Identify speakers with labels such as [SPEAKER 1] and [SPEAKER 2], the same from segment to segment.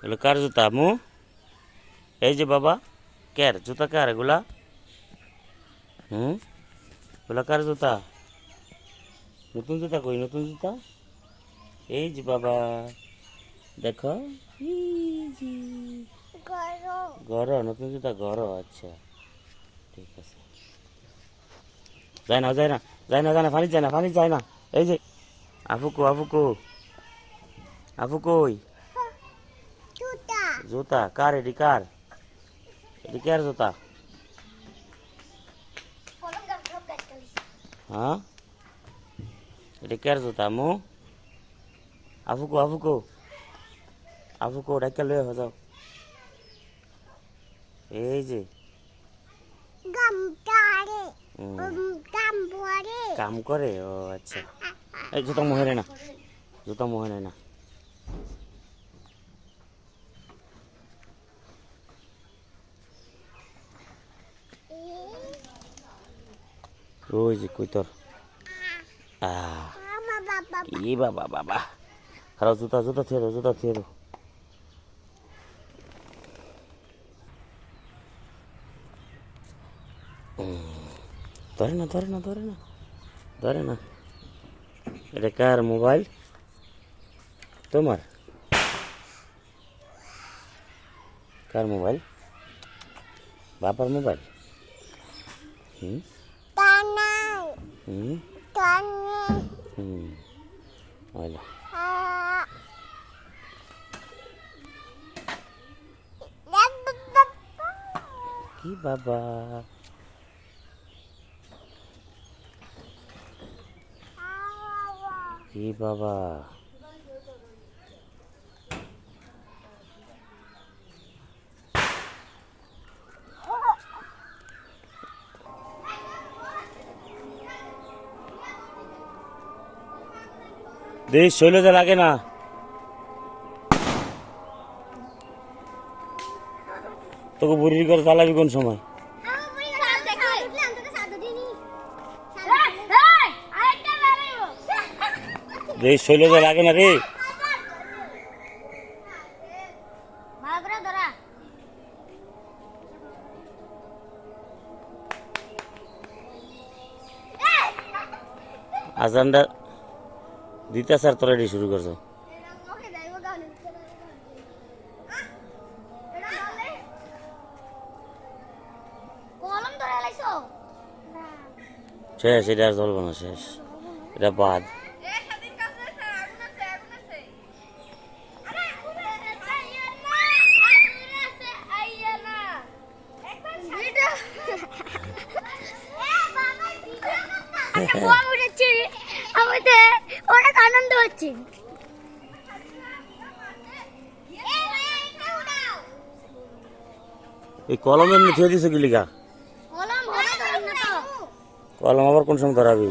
[SPEAKER 1] এগুলো কার জুতা মু? এই যে বাবা, কার জুতা? কার এগুলা? এগুলা কার জুতা? নতুন জুতা কই? নতুন জুতা এই যে বাবা, দেখো ঘর, নতুন জুতা ঘর। আচ্ছা ঠিক আছে। যায় না যায় না যায় না যায় না, পানি যায় না, পানি যায় না। এই যে আফুকো আফুকো আফু কই? জুতা কার? এটি কার? এটি কার জুতা? হ্যাঁ, এটি কার জুতা মু? আফুকো আফুকো আফুকো ডাক্তার লয়ে যাও। এই যে কাম করে। ও আচ্ছা। এই জুতা মোহরে না, জুতা মোহরে না। ওই যে কই তোর কি বাবা বাবা, খারাপ জুতা, জুতা থেরো, জুতা থেরো। ধরে না ধরে না ধরে না ধরে না। এটা কার মোবাইল? তোমার? কার মোবাইল? বাবার মোবাইল? হুম হুম হুম হইলো। কি বাবা, কি বাবা, দেশ শৈলজা লাগে না। তোকে বুড়ির ঘর চালাবি কোন সময়? দেশ শৈলজা লাগে না রে। আজানটা দিতে স্যার তোরা এটি শুরু করছো। শেষ, এটা আর চলবে না, শেষ, এটা বাদ।
[SPEAKER 2] অনেক আনন্দ হচ্ছে।
[SPEAKER 1] এই কলম এমনি থুয়ে দিছে কি লিগা? কলম আবার কোন সময় ধরাবি?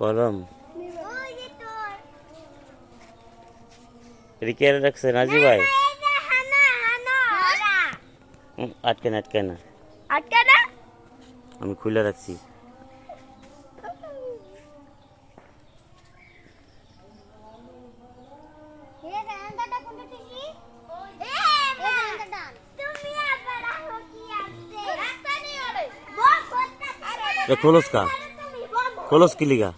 [SPEAKER 1] কলম এটি কে রাখছে? নাজি ভাই? আটকে না আটকে না,
[SPEAKER 2] আটকে না,
[SPEAKER 1] আমি খুলে রাখছি। খোলস কা, খোলস কি লিগা?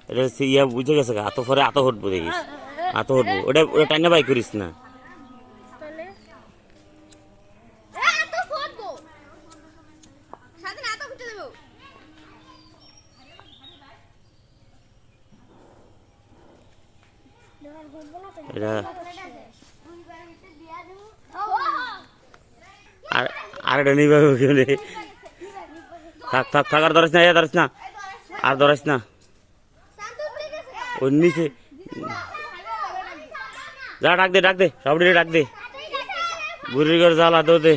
[SPEAKER 1] এটা ইয়া বুঝে গেছে গা, আতো পরে আতো হটবো, দেখিস আতো হটবো। ওটা ওটা টাইনা বাই করিস না। এটা আর আর এটা নিবে রে। থাক থাক থাক, আর ধরিস না, এ ধরিস না, আর ধরিস না। ওই নিচে যা, ডাক দে ডাক দে, সবটি ডাক দে। বুড়ির ঘর জ্বালা দো দে।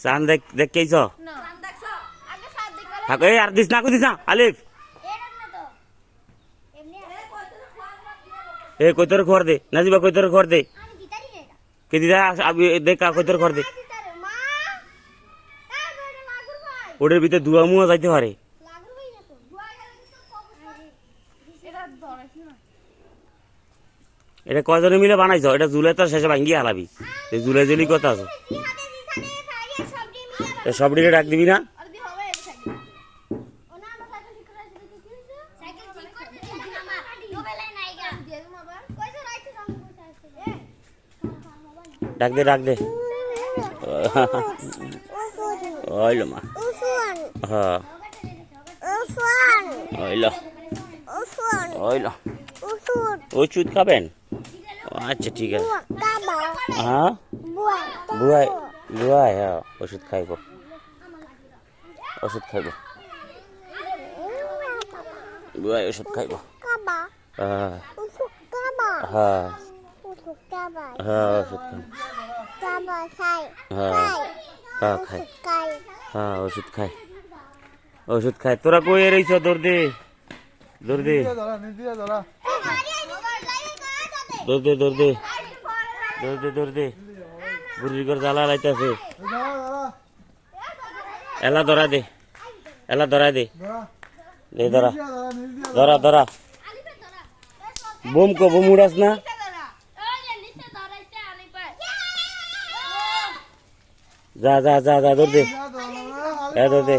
[SPEAKER 1] চান দেখ, দেখেইছ? থাক এই আর দিস না কই দিস না আলিফ এ কই তোর খবর দে নাজিবা কই তোর খবর দে কে দিদা আবি দেখা কই তোর খবর দে ওদের ভিতরে দুয়া মুয়া যাইতে পারে এটা কয়জনে মিলে বানাইছ এটা জুলাই তো শেষে ভাঙ্গি হালাবি এই জুলাই জেলি কথা আছে সবটিকে ডাক দিবি না ডাক দে ডাক দে ওইলো মা হ্যাঁ ওইলো ওইলো ওষুধ খাবেন আচ্ছা ঠিক আছে হ্যাঁ বুয়াই বুয়াই হ্যাঁ ওষুধ খাইব ওষুধ খাইব বুয়াই ওষুধ খাইব হ্যাঁ হ্যাঁ হ্যাঁ ওষুধ খাই হ্যাঁ হ্যাঁ খাই হ্যাঁ ওষুধ খাই ওষুধ খাই তোরা কই রইছ দৌড় দে দৌড় দে দৌড় দে দৌড় দে দৌড় দে দৌড় দে বুড়ির ঘর জ্বালা লাইতেছে এলা ধরা দে এলা ধরা দে দে ধরা ধরা ধরা বোম কো বোম উড়াস না যা যা যা যা দৌড় দে এ দৌড় দে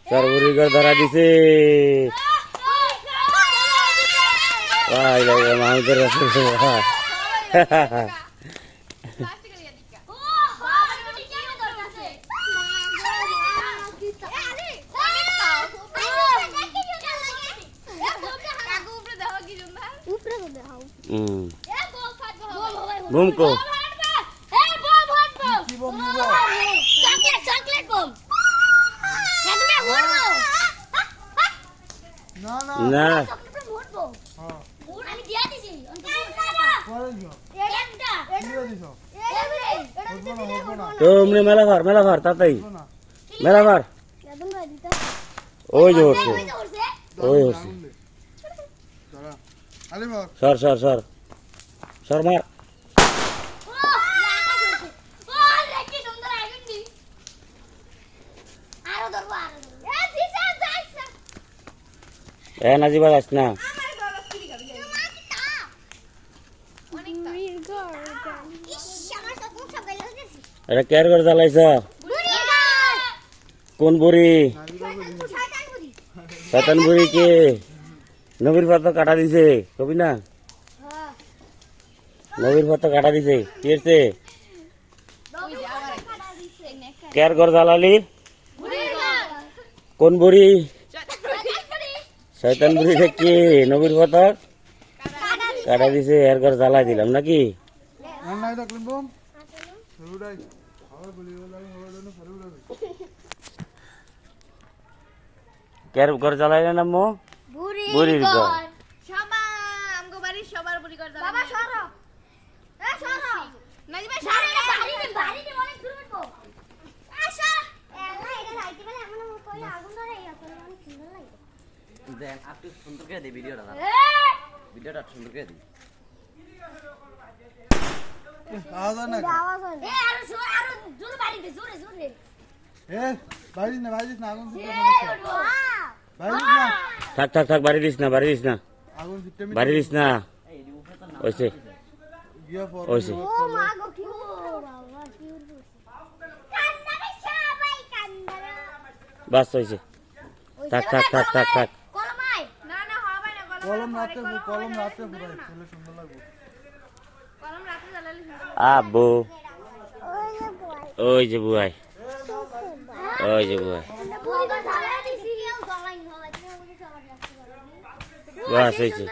[SPEAKER 1] চার বুড়ির ঘর ধরা দিছে মানুষের বুম কো না তো অমনি মেলা ভার তাতাই মেলা ভার ওই যে হচ্ছে ওই হচ্ছে সর সর সর সর মার এ নাজিবা যাস না এটা কেয়ার করে জ্বালাইছ কোন বুড়ি শয়তান বুড়ি কে নবীর পাতা কাটা দিছে কবি না নবীর পাতা কাটা দিছে কি হচ্ছে কেয়ার করে জ্বালালি কোন বুড়ি শয়তান বুড়ি কে নবীর পাতা কাটা দিছে এর ঘর জ্বালাই দিলাম নাকি কের ঘর জ্বালাইলে না মো বুড়ির ঘর সুন্দর করে দি ভিডিওটা ভিডিওটা সুন্দর করে দি থাক থাক থাক বাড়ি দিস না বাড়ি দিস না বাড়ি দিস না ওইসে ওইসে বাস হয়েছে থাক থাক থাক থাক থাক
[SPEAKER 3] কলম রাতে পুরাই তাহলে সুন্দর লাগবে
[SPEAKER 1] আব্বু ওই যে বুয়াই ওই যে বুয়াই বাস হয়েছে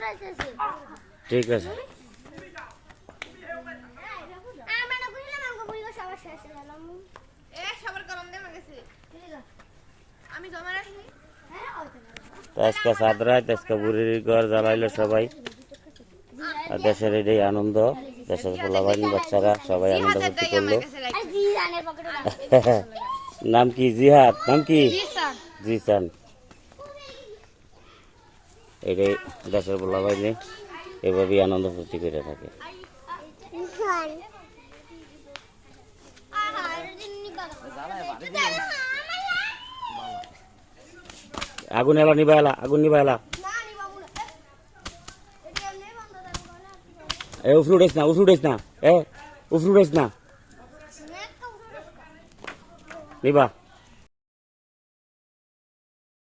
[SPEAKER 1] ঠিক আছে আজকে সাত রাত আজকে বুড়ির ঘর জ্বালাইলো সবাই আর দেশের এটাই আনন্দ দেশের পোলাবাইন বাচ্চারা সবাই আনন্দ ফুর্তি করলো নাম কি জিহাদ নাম কি জি চান এটাই দেশের বলা বাইলে এভাবেই আনন্দ ফুর্তি করে থাকে। আগুন এলা নিবা এলা, আগুন নিবা এলা। এ উফরুড়েস না, উফরুড়েস না, এ উফরুড়েস না, নিবা।